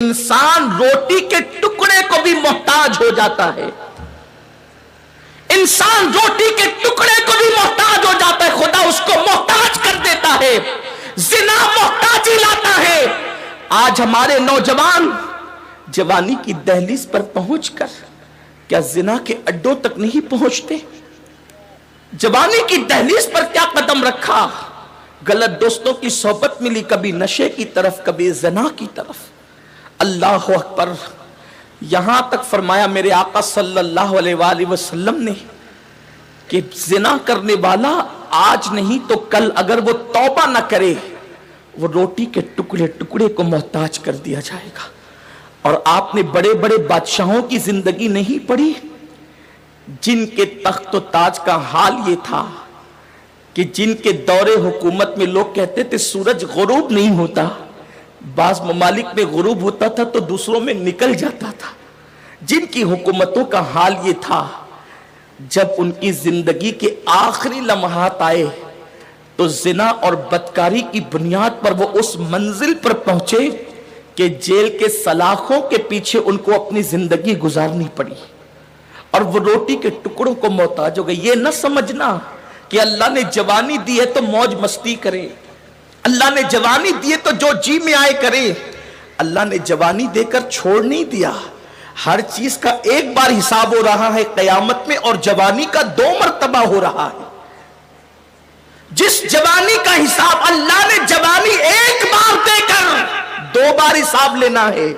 انسان روٹی کے ٹکڑے کو بھی محتاج ہو جاتا ہے. انسان روٹی کے ٹکڑے کو بھی محتاج ہو جاتا ہے. خدا اس کو محتاج کر دیتا ہے. زنا محتاجی لاتا ہے. آج ہمارے نوجوان جوانی کی دہلیز پر پہنچ کر کیا زنا کے اڈوں تک نہیں پہنچتے؟ جوانی کی دہلیز پر کیا قدم رکھا؟ غلط دوستوں کی صحبت ملی، کبھی نشے کی طرف، کبھی زنا کی طرف. اللہ اکبر. یہاں تک فرمایا میرے آقا صلی اللہ علیہ وآلہ وسلم نے کہ زنا کرنے والا آج نہیں تو کل اگر وہ توبہ نہ کرے وہ روٹی کے ٹکڑے ٹکڑے کو محتاج کر دیا جائے گا. اور آپ نے بڑے بڑے بادشاہوں کی زندگی نہیں پڑھی جن کے تخت و تاج کا حال یہ تھا کہ جن کے دور حکومت میں لوگ کہتے تھے سورج غروب نہیں ہوتا، بعض ممالک میں غروب ہوتا تھا تو دوسروں میں نکل جاتا تھا. جن کی حکومتوں کا حال یہ تھا جب ان کی زندگی کے آخری لمحات آئے تو زنا اور بدکاری کی بنیاد پر وہ اس منزل پر پہنچے کہ جیل کے سلاخوں کے پیچھے ان کو اپنی زندگی گزارنی پڑی اور وہ روٹی کے ٹکڑوں کو محتاج ہو گئے. یہ نہ سمجھنا کہ اللہ نے جوانی دی ہے تو موج مستی کرے، اللہ نے جوانی دی ہے تو جو جی میں آئے کرے. اللہ نے جوانی دے کر چھوڑ نہیں دیا. ہر چیز کا ایک بار حساب ہو رہا ہے قیامت میں، اور جوانی کا 2 مرتبہ ہو رہا ہے. جس جوانی کا حساب اللہ نے جوانی ایک بار دے کر 2 بار حساب لینا ہے،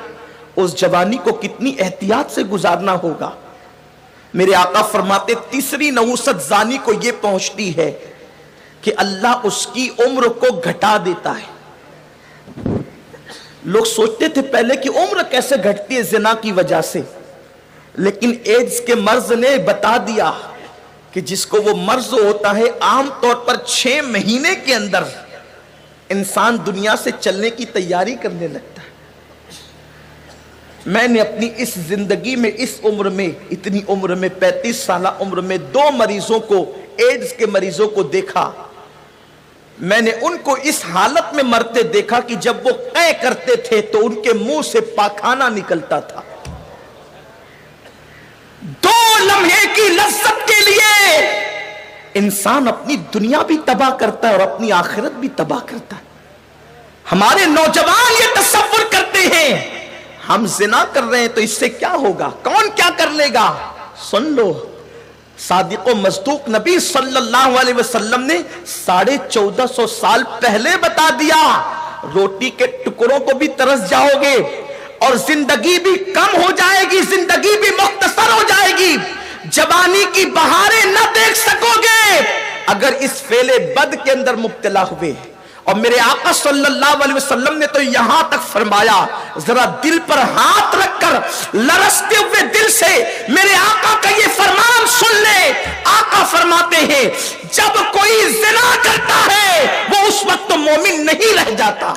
اس جوانی کو کتنی احتیاط سے گزارنا ہوگا. میرے آقا فرماتے تیسری نحوست زانی کو یہ پہنچتی ہے کہ اللہ اس کی عمر کو گھٹا دیتا ہے. لوگ سوچتے تھے پہلے کہ عمر کیسے گھٹتی ہے زنا کی وجہ سے، لیکن ایڈز کے مرض نے بتا دیا کہ جس کو وہ مرض ہوتا ہے عام طور پر 6 مہینے کے اندر انسان دنیا سے چلنے کی تیاری کرنے لگتا ہے. میں نے اپنی اس زندگی میں اس عمر میں اتنی عمر میں 35 سالہ عمر میں 2 مریضوں کو ایڈز کے مریضوں کو دیکھا. میں نے ان کو اس حالت میں مرتے دیکھا کہ جب وہ قے کرتے تھے تو ان کے منہ سے پاخانہ نکلتا تھا. 2 لمحے کی لذت کے لیے انسان اپنی دنیا بھی تباہ کرتا ہے اور اپنی آخرت بھی تباہ کرتا ہے. ہمارے نوجوان یہ تصور کرتے ہیں ہم زنا کر رہے ہیں تو اس سے کیا ہوگا، کون کیا کر لے گا. سن لو، صادق و مصدوق نبی صلی اللہ علیہ وسلم نے 1450 سال پہلے بتا دیا روٹی کے ٹکڑوں کو بھی ترس جاؤ گے اور زندگی بھی کم ہو جائے گی، زندگی بھی مختصر ہو جائے گی، جوانی کی بہاریں نہ دیکھ سکو گے اگر اس فعل بد کے اندر مبتلا ہوئے. اور میرے آقا صلی اللہ علیہ وسلم نے تو یہاں تک فرمایا، ذرا دل پر ہاتھ رکھ کر لرزتے ہوئے دل سے میرے آقا کا یہ فرمان سن لے. آقا فرماتے ہیں جب کوئی زنا کرتا ہے وہ اس وقت تو مومن نہیں رہ جاتا،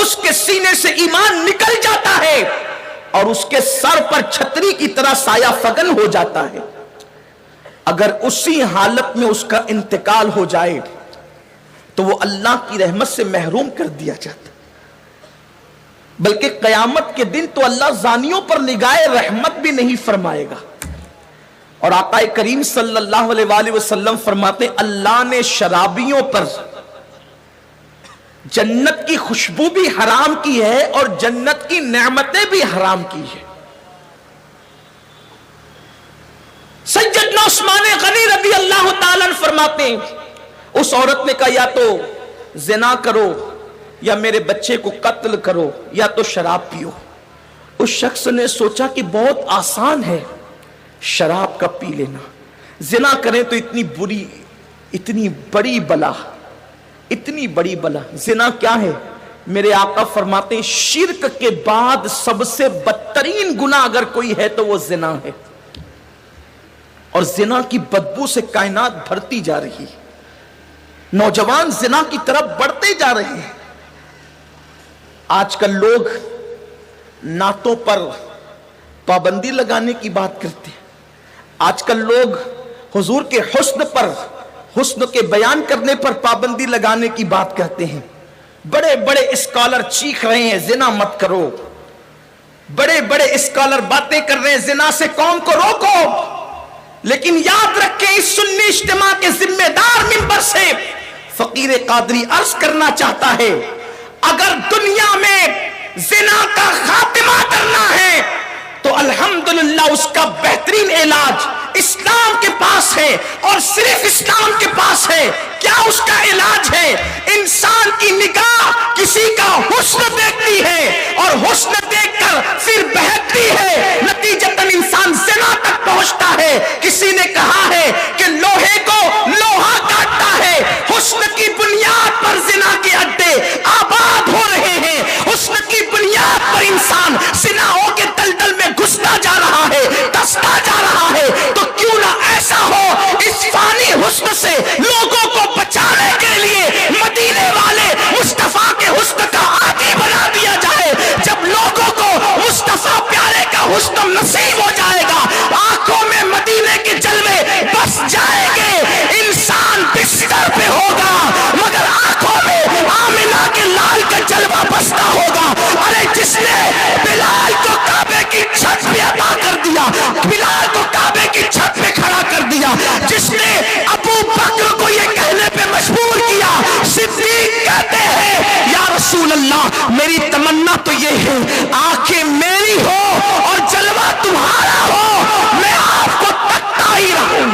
اس کے سینے سے ایمان نکل جاتا ہے اور اس کے سر پر چھتری کی طرح سایہ فگن ہو جاتا ہے. اگر اسی حالت میں اس کا انتقال ہو جائے تو وہ اللہ کی رحمت سے محروم کر دیا جاتا. بلکہ قیامت کے دن تو اللہ زانیوں پر نگاہ رحمت بھی نہیں فرمائے گا. اور آقا کریم صلی اللہ علیہ وآلہ وسلم فرماتے اللہ نے شرابیوں پر جنت کی خوشبو بھی حرام کی ہے اور جنت کی نعمتیں بھی حرام کی ہے. سیدنا عثمان غنی رضی اللہ تعالیٰ فرماتے ہیں اس عورت نے کہا یا تو زنا کرو یا میرے بچے کو قتل کرو یا تو شراب پیو. اس شخص نے سوچا کہ بہت آسان ہے شراب کا پی لینا، زنا کریں تو اتنی بری اتنی بڑی بلا، اتنی بڑی بلا. زنا کیا ہے؟ میرے آقا فرماتے ہیں شرک کے بعد سب سے بدترین گناہ اگر کوئی ہے تو وہ زنا ہے. اور زنا کی بدبو سے کائنات بھرتی جا رہی ہے، نوجوان زنا کی طرف بڑھتے جا رہے ہیں. آج کل لوگ نعتوں پر پابندی لگانے کی بات کرتے ہیں، آج کل لوگ حضور کے حسن پر، حسن کے بیان کرنے پر پابندی لگانے کی بات کرتے ہیں. بڑے بڑے اسکالر چیخ رہے ہیں زنا مت کرو. بڑے بڑے اسکالر باتیں کر رہے ہیں زنا سے قوم کو روکو، لیکن یاد رکھیں اس سنی اجتماع کے ذمہ دار منبر سے فقیر قادری عرض کرنا چاہتا ہے، اگر دنیا میں زنا کا خاتمہ کرنا ہے تو الحمدللہ اس کا بہترین علاج اسلام کے پاس ہے، اور صرف اسلام کے پاس ہے۔ کیا اس کا علاج ہے؟ انسان کی نگاہ کسی کا حسن دیکھتی ہے اور حسن دیکھ کر پھر بہتتی ہے، نتیجتاً انسان زنا تک پہنچتا ہے۔ کسی نے کہا ہے کہ لوہے کو لوہا کاٹتا ہے، حسن کی بنیاد پر زنا کے اڈے آباد ہو رہے ہیں، حسن کی بنیاد پر انسان زناؤں کے دلدل میں گھستا جا رہا ہے، دستا جا رہا ہے۔ تو کیوں نہ ایسا ہو اس فانی حسن سے لوگوں کو بچانے کے لیے مدینے والے مصطفیٰ کے حسن کا عادی بنا دیا جائے۔ جب لوگوں کو مصطفیٰ پیارے کا حسن نصیب ہو جائے گا، آنکھوں میں مدینے کے جلوے بس جائیں گے، انسان بستر پہ ہوگا مگر آنکھوں میں آمنہ کے لال کا جلوہ بستا ہوگا۔ ارے جس نے بلال کو کعبے کی چھت پہ عطا کر دیا، بلال کو کعبے کی چھت پہ کھڑا کر دیا، جس نے ابو بکر کو یہ کہنے پہ مجبور کیا، صدیق کہتے ہیں یا رسول اللہ میری تمنا تو یہ ہے آنکھیں میری ہو اور جلوہ تمہارا ہو، میں آپ کو تکتا ہی رہوں۔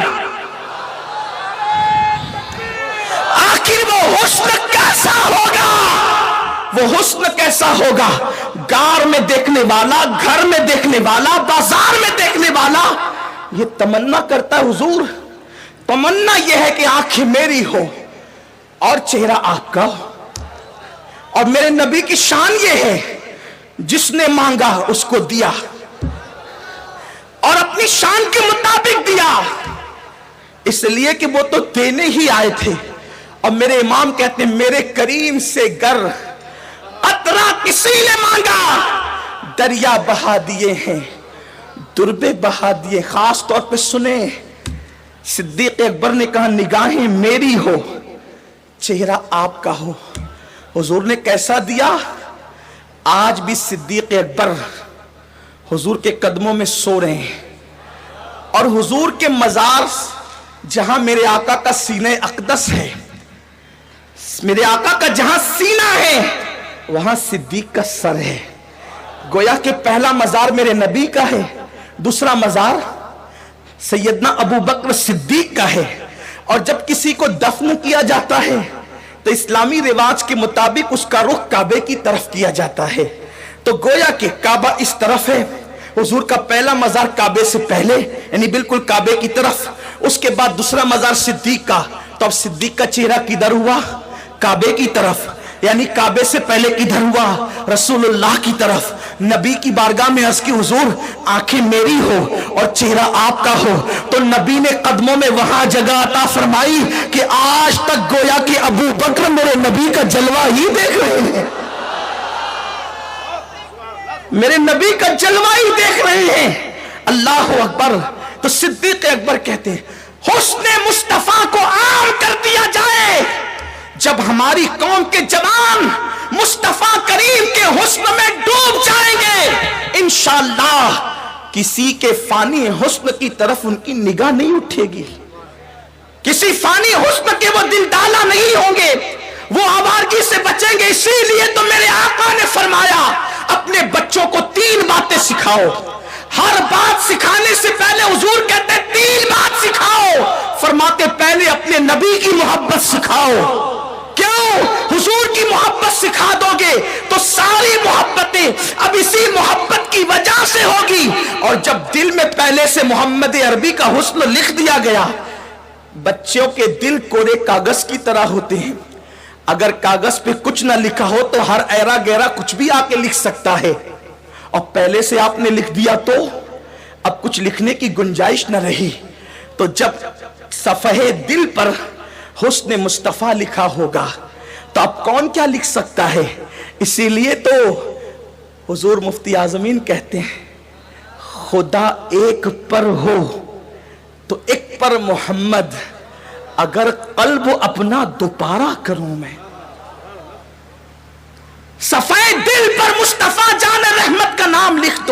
آخر وہ حسن کیسا ہوگا؟ وہ حسن کیسا ہوگا؟ گار میں دیکھنے والا، گھر میں دیکھنے والا، بازار میں دیکھنے والا یہ تمنا کرتا ہے حضور، تمنا یہ ہے کہ آنکھیں میری ہو اور چہرہ آپ کا ہو۔ اور میرے نبی کی شان یہ ہے جس نے مانگا اس کو دیا اور اپنی شان کے مطابق دیا، اس لیے کہ وہ تو دینے ہی آئے تھے۔ اور میرے امام کہتے ہیں میرے کریم سے گر قطرہ کسی نے مانگا دریا بہا دیے ہیں، دربے بہا دیے۔ خاص طور پہ سنیں، صدیق اکبر نے کہا نگاہیں میری ہو چہرہ آپ کا ہو۔ حضور نے کیسا دیا؟ آج بھی صدیق اکبر حضور کے قدموں میں سو رہے ہیں، اور حضور کے مزار جہاں میرے آقا کا سینہ اقدس ہے، میرے آقا کا جہاں سینہ ہے وہاں صدیق کا سر ہے۔ گویا کہ پہلا مزار میرے نبی کا ہے، دوسرا مزار سیدنا ابو بکر صدیق کا ہے۔ اور جب کسی کو دفن کیا جاتا ہے تو اسلامی رواج کے مطابق اس کا رخ کعبے کی طرف کیا جاتا ہے، تو گویا کہ کعبہ اس طرف ہے، حضور کا پہلا مزار کعبے سے پہلے یعنی بالکل کعبے کی طرف، اس کے بعد دوسرا مزار صدیق کا، تو اب صدیق کا چہرہ کدھر ہوا؟ کعبے کی طرف، یعنی کعبے سے پہلے کدھر ہوا؟ رسول اللہ کی طرف۔ نبی کی بارگاہ میں عرض کی حضور آنکھیں میری ہو اور چہرہ آپ کا ہو، تو نبی نے قدموں میں وہاں جگہ عطا فرمائی کہ آج تک گویا کہ ابو بکر میرے نبی کا جلوہ ہی دیکھ رہے ہیں، میرے نبی کا جلوہ ہی دیکھ رہے ہیں۔ اللہ اکبر۔ تو صدیق اکبر کہتے ہیں حسن مصطفیٰ کو عام کر دیا جائے، جب ہماری قوم کے جوان مصطفیٰ کریم کے حسن میں ڈوب جائیں گے، انشاءاللہ کسی کے فانی حسن کی طرف ان کی نگاہ نہیں اٹھے گی، کسی فانی حسن کے وہ دل ڈالا نہیں ہوں گے، وہ آوارگی سے بچیں گے۔ اسی لیے تو میرے آقا نے فرمایا اپنے بچوں کو 3 باتیں سکھاؤ۔ ہر بات سکھانے سے پہلے حضور کہتے 3 بات سکھاؤ، فرماتے پہلے اپنے نبی کی محبت سکھاؤ۔ کیوں؟ حضور کی محبت سکھا دو گے تو ساری محبتیں اب اسی محبت کی وجہ سے ہوگی، اور جب دل میں پہلے سے محمد عربی کا حسن لکھ دیا گیا، بچوں کے دل کورے کاغذ کی طرح ہوتے ہیں، اگر کاغذ پہ کچھ نہ لکھا ہو تو ہر ایرا گیرا کچھ بھی آ کے لکھ سکتا ہے، اور پہلے سے آپ نے لکھ دیا تو اب کچھ لکھنے کی گنجائش نہ رہی۔ تو جب صفحے دل پر حسن مصطفیٰ لکھا ہوگا تو اب کون کیا لکھ سکتا ہے؟ اسی لیے تو حضور مفتی اعظمین کہتے ہیں خدا ایک پر ہو تو ایک پر محمد، اگر قلب اپنا دوبارہ کروں میں۔ صفحے دل پر مصطفیٰ جان رحمت کا نام لکھ دو،